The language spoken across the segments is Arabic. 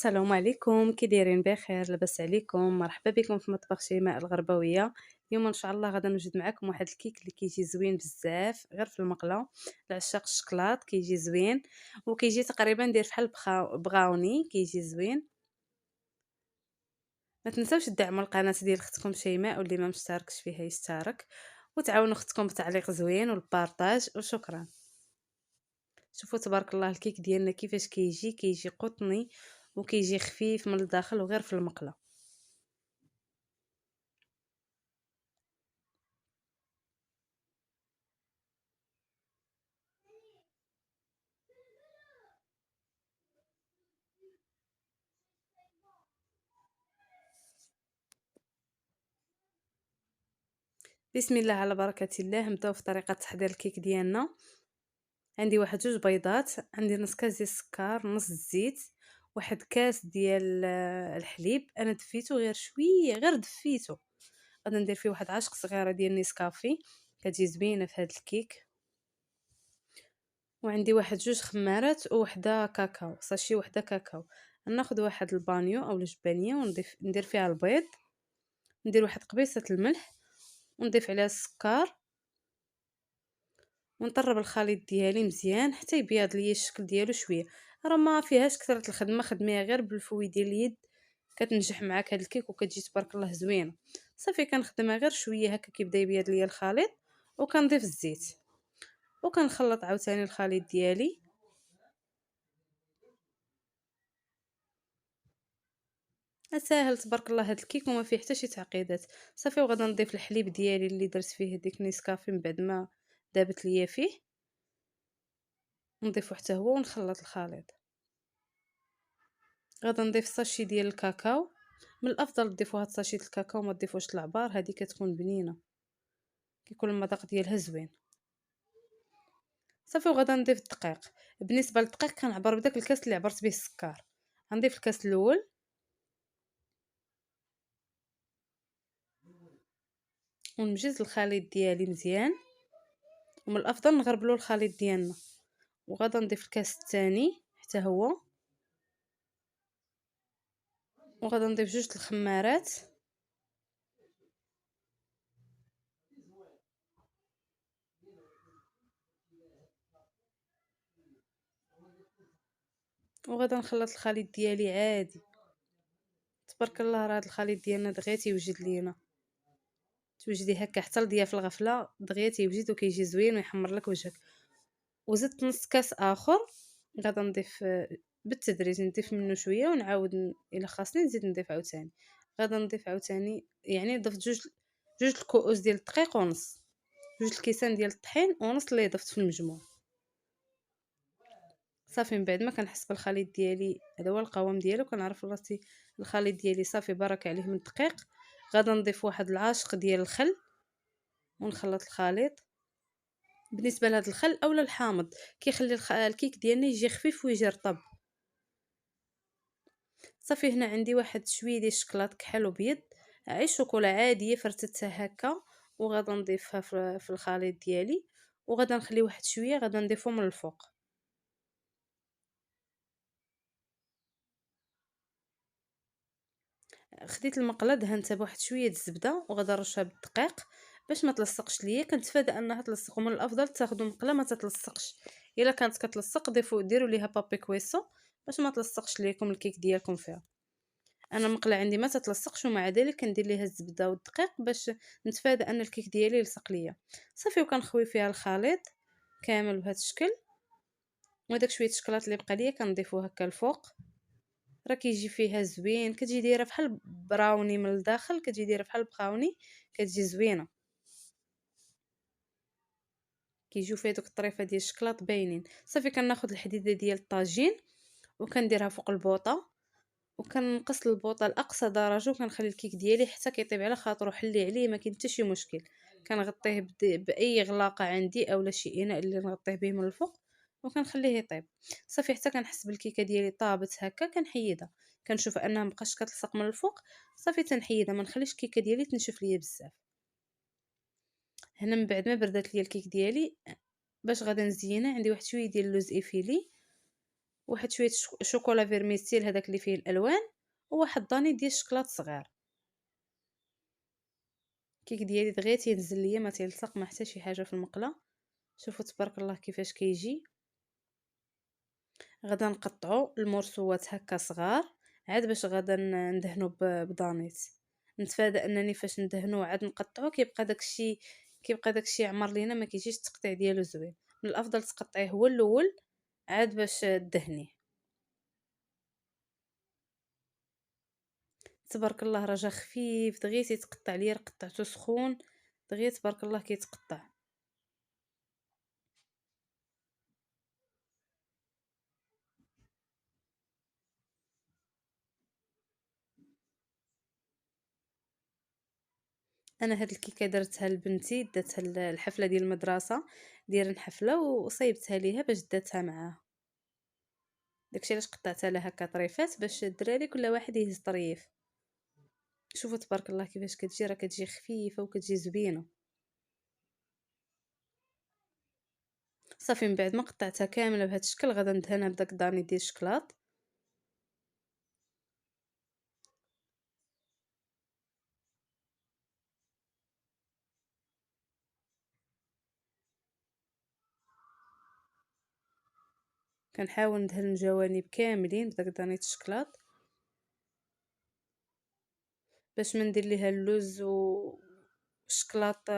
السلام عليكم، كي دايرين؟ بخير؟ لاباس عليكم؟ مرحبا بكم في مطبخ شيماء الغربويه. اليوم ان شاء الله غادا نوجد معكم واحد الكيك اللي كيجي زوين بزاف غير في المقله. لعشاق الشكلاط كيجي زوين، وكيجي تقريبا ندير فحال بغاوني كيجي زوين. ما تنساوش تدعموا القناه ديال اختكم شيماء، واللي ما مشتركش فيها يشترك، وتعاونوا اختكم بتعليق زوين والبارطاج، وشكرا. شوفوا تبارك الله الكيك ديالنا كيفاش كيجي قطني، وكيجي خفيف من الداخل وغير في المقله. بسم الله على بركة الله. نبداو في طريقة تحضير الكيك ديالنا. عندي واحد جوج بيضات، عندي نص كاس ديال السكر، نص الزيت، واحد كاس ديال الحليب. انا دفيته غير شويه، غير دفيته. غادي ندير فيه واحد 10 صغيره ديال نيسكافي، كتجي زوينه في هذا الكيك. وعندي واحد جوج خمارات ووحده كاكاو، ساشي وحده كاكاو. ناخذ واحد البانيو او الجبانيه ونضيف ندير فيها البيض، ندير واحد قبيصه الملح، ونضيف عليها السكر، ونطرب الخليط ديالي مزيان حتى يبيض ليا الشكل ديالو شويه. راه ما فيهاش كثره الخدمه، خدميها غير بالفوي ديال اليد كتنجح معاك هاد الكيك وكتجي تبارك الله زوينه. صافي كنخدمها غير شويه هكا كيبدا يبيض ليا الخليط، وكنضيف الزيت، وكنخلط عاوتاني الخليط ديالي. ساهل تبارك الله هاد الكيك وما فيه حتى شي تعقيدات. صافي وغادا نضيف الحليب ديالي اللي درت فيه ديك نيسكافي من بعد ما دابت ليا فيه، نضيفو حتى هو ونخلط الخليط. غادا نضيف ساشي ديال الكاكاو. من الافضل تضيفوا هاد ساشي ديال الكاكاو، ما تضيفوش العبار، هذه كتكون بنينه، كيكون المذاق ديالها زوين. صافي وغادا نضيف الدقيق. بالنسبه للدقيق كنعبر بداك الكاس اللي عبرت به السكر. غنضيف الكاس الاول، ونمجز الخليط ديالي مزيان، ومن الافضل نغربلو الخليط ديالنا. وغادا نضيف الكاس الثاني حتى هو، وغادا نضيف جوج الخمارات، وغادا نخلط الخليط ديالي عادي. تبارك الله راه هاد الخليط ديالنا دغيا تيوجد لينا، توجدي هكا حتى لضياف الغفله دغيا تيوجد وكيجي زوين ويحمر لك وجهك. وزدت نص كاس اخر، غادا نضيف بالتدريج، نضيف منه شويه ونعاود الا خاصني نزيد نضيف عاوتاني. غادا نضيف عاوتاني، يعني ضفت جوج الكؤوس ديال الدقيق ونص، جوج الكيسان ديال الطحين ونص اللي ضفت في المجموع. صافي من بعد ما كنحس بالخليط ديالي هذا هو القوام ديالو، كنعرف راسي الخليط ديالي صافي بارك عليه من الدقيق. غادا نضيف واحد العاشق ديال الخل ونخلط الخليط. بالنسبه لهذا الخل اولا الحامض كيخلي الكيك ديالنا يجي خفيف ويجي رطب. صافي هنا عندي واحد شويه ديال الشكلاط كحل وبيض، عيش شوكولا عاديه فرتتها هكا، وغادا نضيفها في الخليط ديالي، وغادا نخلي واحد شويه غادا نضيفو من الفوق. خديت المقله دهنتها بواحد شويه الزبده، وغادا نرشها بالدقيق باش ما تلصقش ليا. كنتفادى انها تلصق، ومن الافضل تاخذوا مقله ما تتلصقش. الا كانت كتلصق ديروا ليها بابي كويسو باش ما تلصقش ليكم الكيك ديالكم فيها. انا المقله عندي ما تتلصقش، ومع ذلك كندير ليها الزبده والدقيق باش نتفادى ان الكيك ديالي يلصق ليا. صافي وكنخوي فيها الخليط كامل بهذا الشكل، وداك شويه الشكلاط اللي بقى ليا كنضيفو هكا الفوق. راه كيجي فيها زوين، كتجي دايره بحال براوني من الداخل، كتجي دايره بحال براوني، كتجي زوينه. كيجيو فيها دوك الطريفه ديال الشكلاط باينين. صافي كناخذ الحديده ديال الطاجين وكنديرها فوق البوطه، وكنقص البوطه لاقصى درجه، وكنخلي الكيك ديالي حتى كيطيب على خاطرو حلي عليه ما كاين حتى شي مشكل. كنغطيه باي غلاقه عندي اولا شي اناء اللي نغطيه به من الفوق، وكنخليه يطيب. صافي حتى كنحس بالكيكه ديالي طابت هكا كنحيدها، كنشوف انها مابقاش كتلصق من الفوق. صافي تنحيدها، ما نخليش الكيكه ديالي تنشف ليا بزاف. هنا من بعد ما بردات ليا الكيك ديالي، باش غادا نزينها عندي واحد شويه ديال اللوز ايفيلي، واحد شويه شوكولا فيرميسيل هذاك اللي فيه الالوان، وواحد داني ديال الشكلاط صغير. الكيك ديالي دغيا تينزل ليا ما تيلصق ما حتى شي حاجه في المقله. شوفوا تبارك الله كيفاش كيجي. غادا نقطعو المرسوات هكا صغار عاد باش غادا ندهنو بدانيت. نتفادى انني فاش ندهنو عاد نقطعو كيبقى داكشي عمر لينا ما كيجيش التقطيع ديالو زوين. من الافضل تقطعيه هو الاول عاد باش تدهنيه. تبارك الله راه جا خفيف دغيا تيتقطع ليا، قطعته سخون دغيا تبارك الله كيتقطع. انا هاد الكيكه درتها لبنتي، داتها الحفله ديال المدرسه ديال حفله وصيبتها ليها باش داتها معاها. داكشي علاش قطعتها لها هكا طريفات باش الدراري كل واحد يهز طريف. شوفوا تبارك الله كيفاش كتجي، راه كتجي خفيفه وكتجي زوينه. صافي من بعد ما قطعتها كامله بهذا الشكل غادا ندهنها بداك الداني ديال الشكلاط. كنحاول ندهن الجوانب كاملين بداك داني الشكلاط باش ما ندير ليها اللوز والشكلاط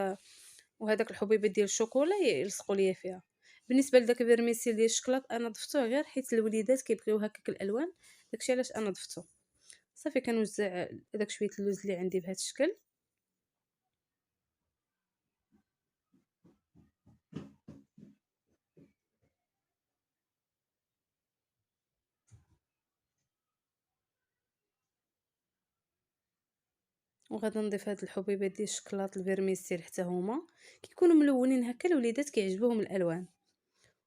وهذاك الحبيبات ديال الشوكولا يلصقوا ليا فيها. بالنسبه لذاك الفيرميسيل ديال الشكلاط انا ضفتوه غير حيت الوليدات كيبغيو هكاك الالوان، داكشي علاش انا ضفتو. صافي كنوزع داك شويه اللوز اللي عندي بهذا الشكل. وغادا نضيف هاد الحبيبات ديال الشكلاط الفيرميسيل حتى هما كيكونوا ملونين هكا، الوليدات كيعجبوهم الالوان.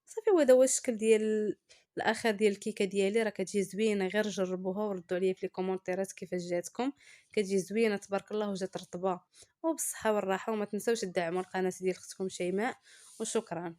صافي وهذا هو الشكل ديال الاخر ديال الكيكه ديالي، راه كتجي زوينه، غير جربوها وردوا عليا في لي كومونتيرات كيفاش جاتكم. كتجي زوينه تبارك الله وجات رطبه. وبالصحه والراحه، وما تنساوش تدعموا القناه ديال اختكم شيماء. وشكرا.